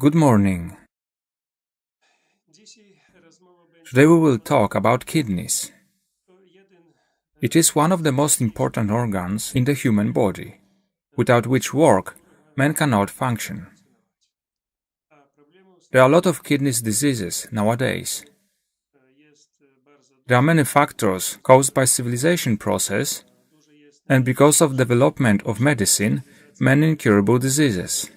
Good morning. Today we will talk about kidneys. It is one of the most important organs in the human body, without which man cannot function. There are a lot of kidney diseases nowadays. There are many factors caused by civilization process and because of development of medicine, many incurable diseases.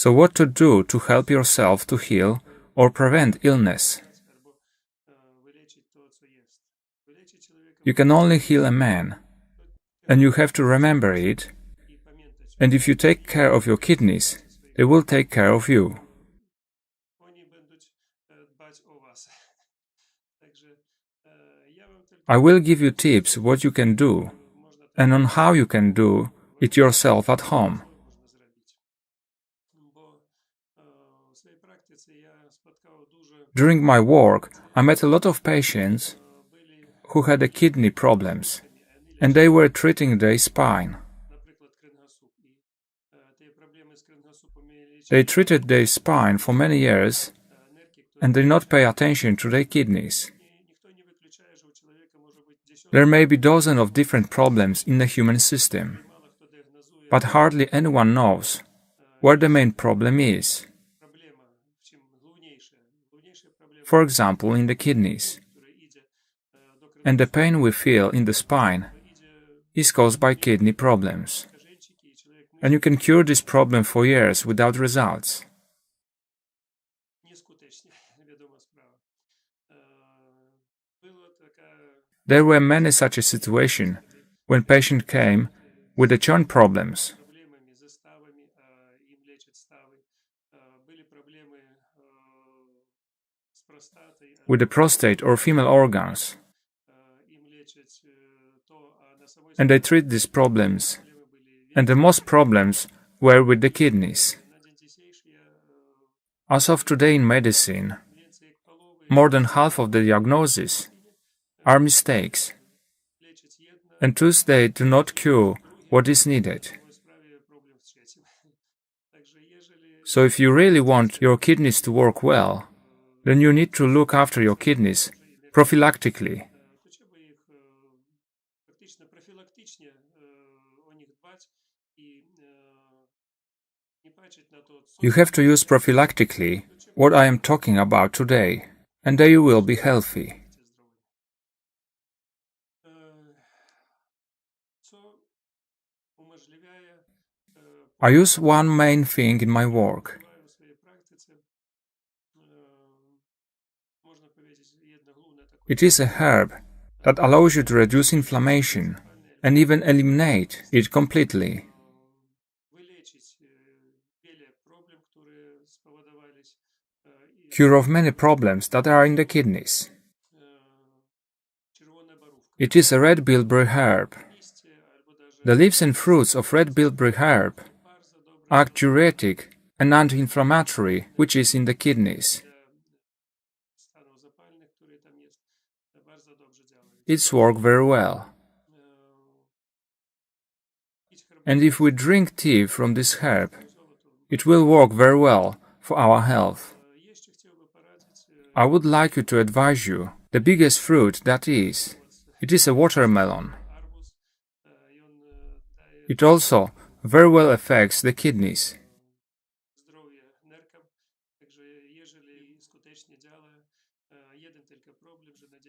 So what to do to help yourself to heal or prevent illness? You can only heal a man, and you have to remember it, and if you take care of your kidneys, they will take care of you. I will give you tips what you can do, and on how you can do it yourself at home. During my work, I met a lot of patients who had kidney problems, and they were treating their spine. They treated their spine for many years, and did not pay attention to their kidneys. There may be dozens of different problems in the human system, but hardly anyone knows where the main problem is. For example, in the kidneys. And the pain we feel in the spine is caused by kidney problems. And you can cure this problem for years without results. There were many such a situation when patient came with the joint problems, with the prostate or female organs, and they treat these problems, and the most problems were with the kidneys. As of today in medicine, more than half of the diagnoses are mistakes, and thus they do not cure what is needed. So if you really want your kidneys to work well, then you need to look after your kidneys prophylactically. You have to use prophylactically what I am talking about today, and then you will be healthy. I use one main thing in my work. It is a herb that allows you to reduce inflammation and even eliminate it completely. Cure of many problems that are in the kidneys. It is a red bilberry herb. The leaves and fruits of red bilberry herb act diuretic and anti-inflammatory, which is in the kidneys. It's work very well. And if we drink tea from this herb, it will work very well for our health. I would like to advise you the biggest fruit that is. It is a watermelon. It also very well affects the kidneys.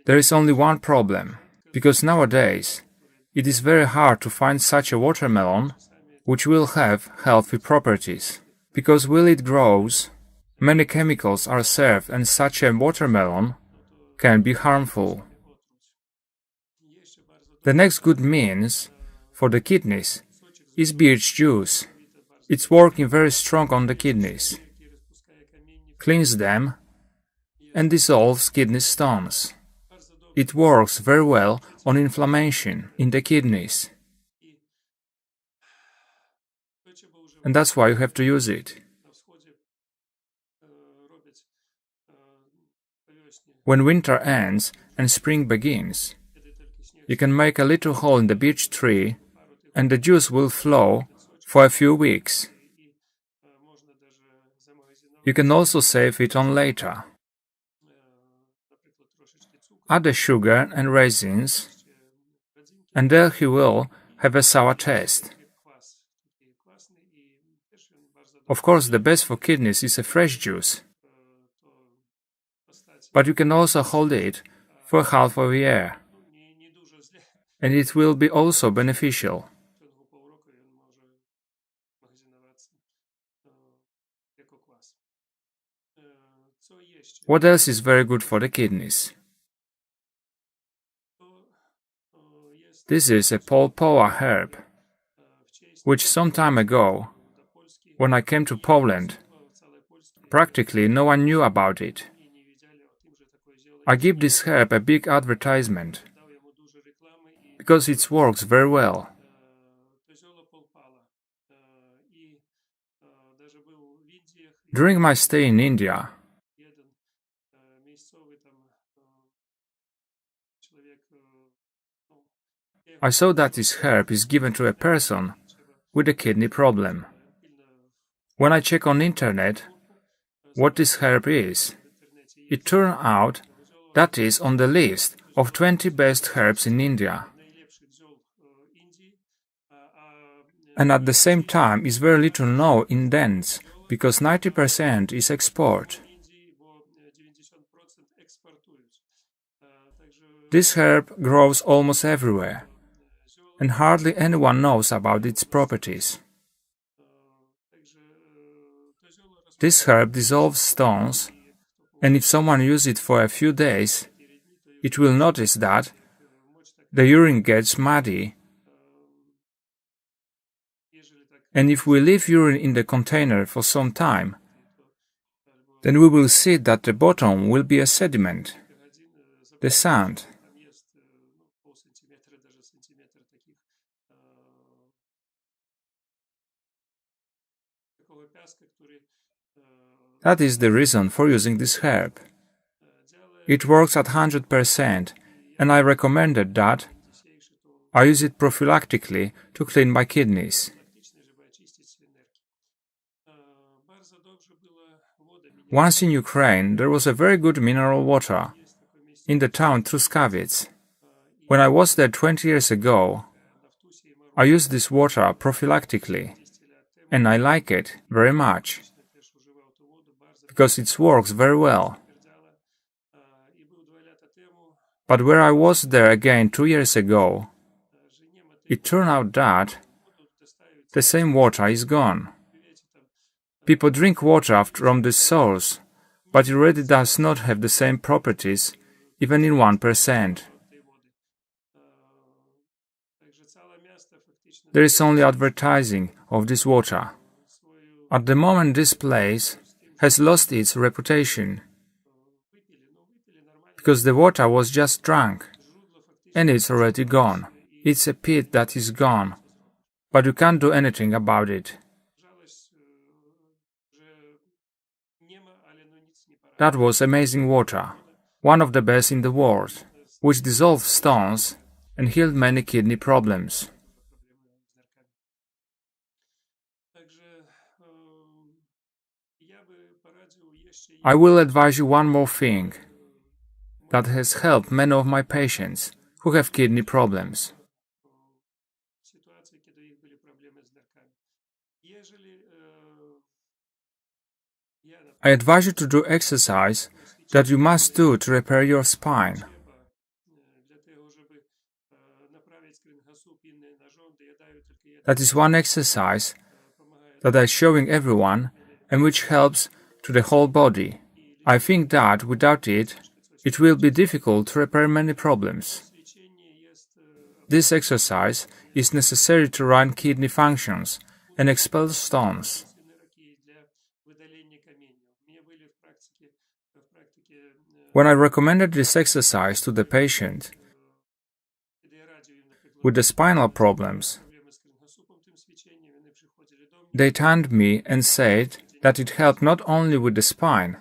There is only one problem, because nowadays it is very hard to find such a watermelon which will have healthy properties. Because while it grows, many chemicals are served and such a watermelon can be harmful. The next good means for the kidneys is birch juice. It's working very strong on the kidneys. Cleans them and dissolves kidney stones. It works very well on inflammation in the kidneys. And that's why you have to use it. When winter ends and spring begins, you can make a little hole in the birch tree and the juice will flow for a few weeks. You can also save it on later. Add the sugar and raisins, and there he will have a sour taste. Of course, the best for kidneys is a fresh juice, but you can also hold it for half of a year, and it will be also beneficial. What else is very good for the kidneys? This is a polpoa herb, which some time ago, when I came to Poland, practically no one knew about it. I give this herb a big advertisement, because it works very well. During my stay in India, I saw that this herb is given to a person with a kidney problem. When I check on internet what this herb is, it turned out that is on the list of 20 best herbs in India. And at the same time is very little known in dens, because 90% is export. This herb grows almost everywhere, and hardly anyone knows about its properties. This herb dissolves stones, and if someone uses it for a few days, it will notice that the urine gets muddy. And if we leave urine in the container for some time, then we will see that the bottom will be a sediment, the sand. That is the reason for using this herb. It works at 100%, and I recommended that I use it prophylactically to clean my kidneys. Once in Ukraine, there was a very good mineral water in the town Truskaviec. When I was there 20 years ago, I used this water prophylactically, and I like it very much, because it works very well. But where I was there again 2 years ago, it turned out that the same water is gone. People drink water from this source, but it really does not have the same properties, even in 1%. There is only advertising of this water. At the moment, this place has lost its reputation, because the water was just drunk, and it's already gone. It's a pit that is gone, but you can't do anything about it. That was amazing water, one of the best in the world, which dissolved stones and healed many kidney problems. I will advise you one more thing that has helped many of my patients who have kidney problems. I advise you to do exercise that you must do to repair your spine. That is one exercise that I'm showing everyone and which helps to the whole body. I think that without it, it will be difficult to repair many problems. This exercise is necessary to run kidney functions and expel stones. When I recommended this exercise to the patient with the spinal problems, they thanked me and said that it helped not only with the spine,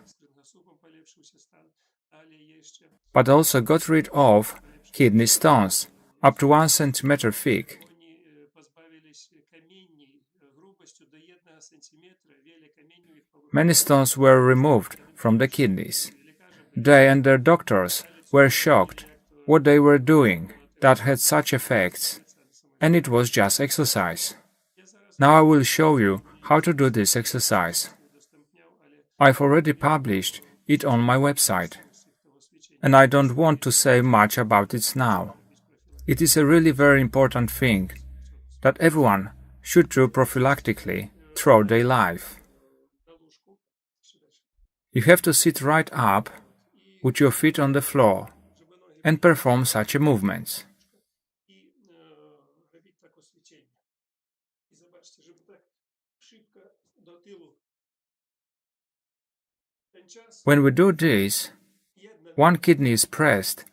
but also got rid of kidney stones up to 1 centimeter thick. Many stones were removed from the kidneys. They and their doctors were shocked what they were doing that had such effects, and it was just exercise. Now I will show you how to do this exercise. I've already published it on my website, and I don't want to say much about it now. It is a really very important thing that everyone should do prophylactically throughout their life. You have to sit right up with your feet on the floor and perform such a movement. When we do this, one kidney is pressed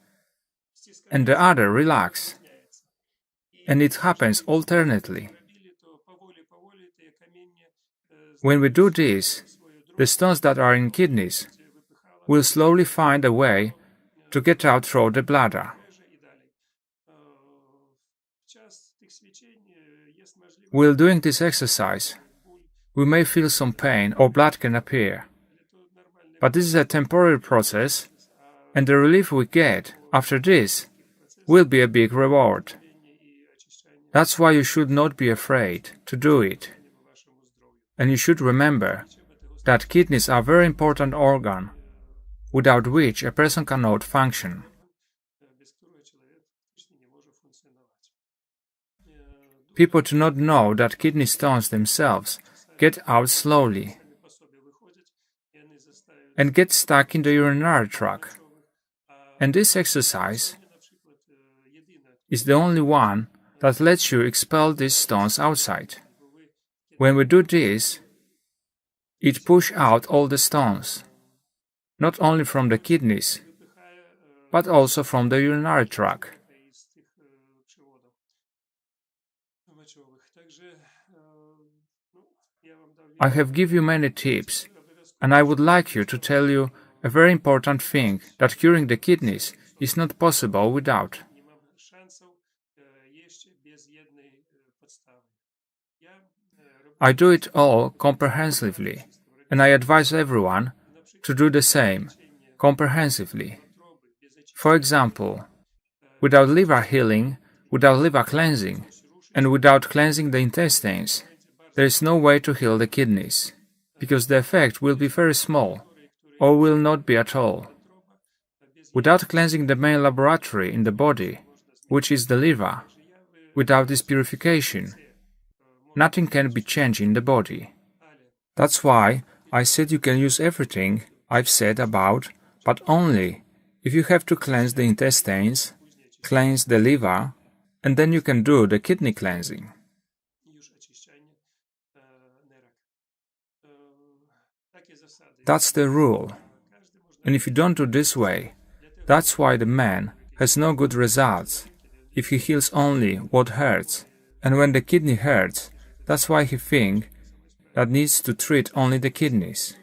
and the other relaxes, and it happens alternately. When we do this, the stones that are in kidneys will slowly find a way to get out through the bladder. While doing this exercise, we may feel some pain or blood can appear. But this is a temporary process, and the relief we get after this will be a big reward. That's why you should not be afraid to do it. And you should remember that kidneys are a very important organ, without which a person cannot function. People do not know that kidney stones themselves get out slowly and get stuck in the urinary tract. And this exercise is the only one that lets you expel these stones outside. When we do this, it pushes out all the stones, not only from the kidneys, but also from the urinary tract. I have given you many tips, and I would like you to tell you a very important thing that curing the kidneys is not possible without. I do it all comprehensively, and I advise everyone to do the same, comprehensively. For example, without liver healing, without liver cleansing, and without cleansing the intestines, there is no way to heal the kidneys, because the effect will be very small, or will not be at all. Without cleansing the main laboratory in the body, which is the liver, without this purification, nothing can be changed in the body. That's why I said you can use everything I've said about, but only if you have to cleanse the intestines, cleanse the liver, and then you can do the kidney cleansing. That's the rule. And if you don't do this way, that's why the man has no good results if he heals only what hurts. And when the kidney hurts, that's why he thinks that needs to treat only the kidneys.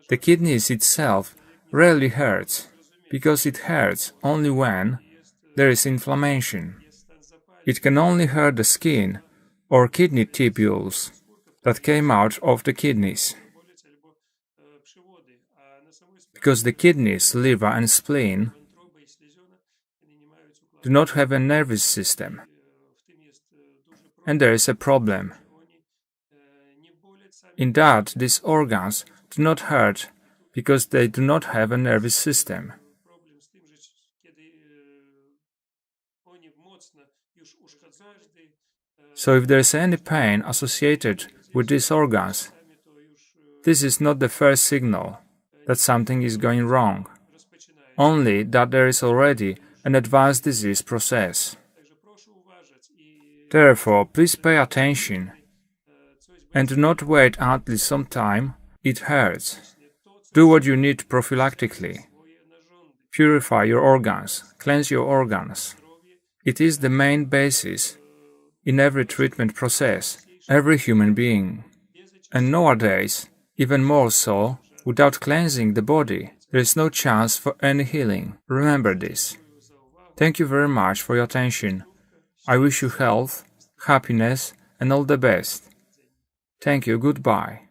The kidneys itself rarely hurts, because it hurts only when there is inflammation. It can only hurt the skin or kidney tubules that came out of the kidneys. Because the kidneys, liver and spleen do not have a nervous system. And there is a problem. In that, these organs do not hurt because they do not have a nervous system. So if there is any pain associated with these organs, this is not the first signal that something is going wrong, only that there is already an advanced disease process. Therefore, please pay attention and do not wait until some time it hurts. Do what you need prophylactically. Purify your organs, cleanse your organs. It is the main basis in every treatment process, every human being. And nowadays, even more so, without cleansing the body, there is no chance for any healing. Remember this. Thank you very much for your attention. I wish you health, happiness, and all the best. Thank you. Goodbye.